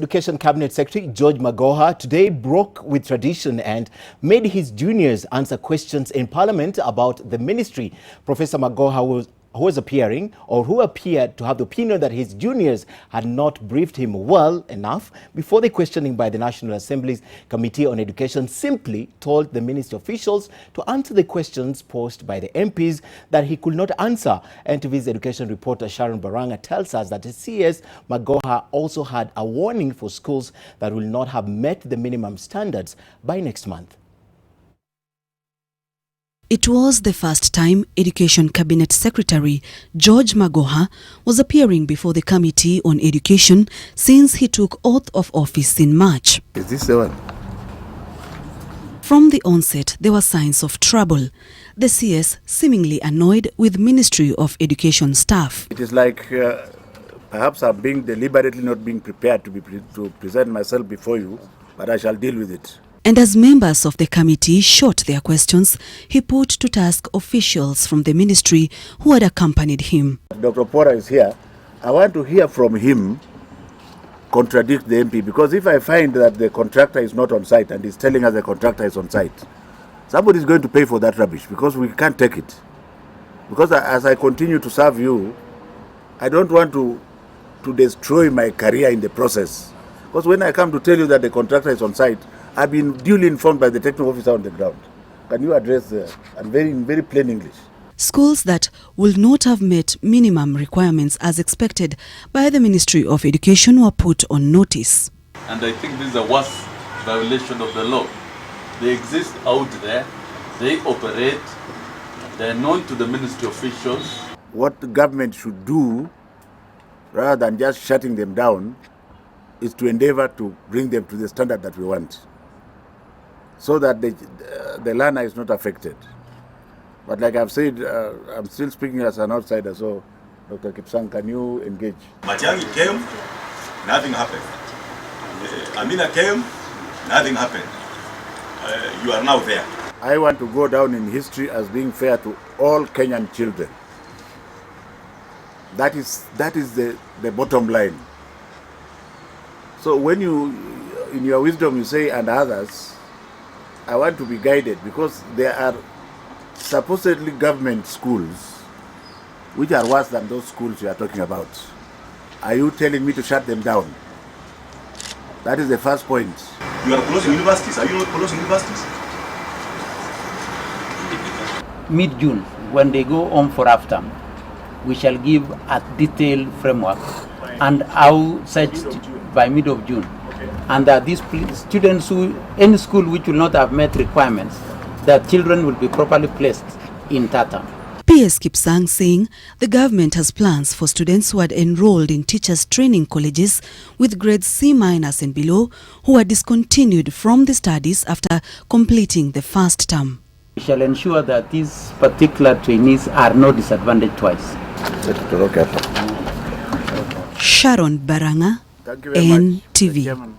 Education Cabinet Secretary George Magoha today broke with tradition and made his juniors answer questions in Parliament about the ministry. Professor Magoha who appeared to have the opinion that his juniors had not briefed him well enough before the questioning by the National Assembly's Committee on Education, simply told the ministry officials to answer the questions posed by the MPs that he could not answer. NTV's education reporter Sharon Barang'a tells us that the CS Magoha also had a warning for schools that will not have met the minimum standards by next month. It was the first time Education Cabinet Secretary George Magoha was appearing before the Committee on Education since he took oath of office in March. Is this the one? From the onset, there were signs of trouble. The CS seemingly annoyed with Ministry of Education staff. It is like perhaps I'm being deliberately not being prepared to present myself before you, but I shall deal with it. And as members of the committee shot their questions, he put to task officials from the ministry who had accompanied him. Dr. Pora is here. I want to hear from him contradict the MP, because if I find that the contractor is not on site and he's telling us the contractor is on site, somebody is going to pay for that rubbish, because we can't take it. Because as I continue to serve you, I don't want to destroy my career in the process. Because when I come to tell you that the contractor is on site, I've been duly informed by the technical officer on the ground. Can you address and in very plain English? Schools that will not have met minimum requirements as expected by the Ministry of Education were put on notice. And I think this is a worst violation of the law. They exist out there, they operate, they're known to the ministry officials. What the government should do, rather than just shutting them down, is to endeavor to bring them to the standard that we want, so that the learner is not affected. But like I've said, I'm still speaking as an outsider, so Dr. Kipsang, can you engage? Matiang'i came, nothing happened. Amina came, nothing happened. You are now there. I want to go down in history as being fair to all Kenyan children. That is the bottom line. So when you, in your wisdom, you say, and others, I want to be guided, because there are supposedly government schools which are worse than those schools you are talking about. Are you telling me to shut them down? That is the first point. You are closing universities. Are you not closing universities? Mid-June, when they go home for half term, we shall give a detailed framework and how such by mid of June. And that these students any school which will not have met requirements, that children will be properly placed in Tata. PS Kipsang saying the government has plans for students who had enrolled in teachers training colleges with grades C- and below who are discontinued from the studies after completing the first term. We shall ensure that these particular trainees are not disadvantaged twice. Sharon Barang'a, Thank you very much, NTV.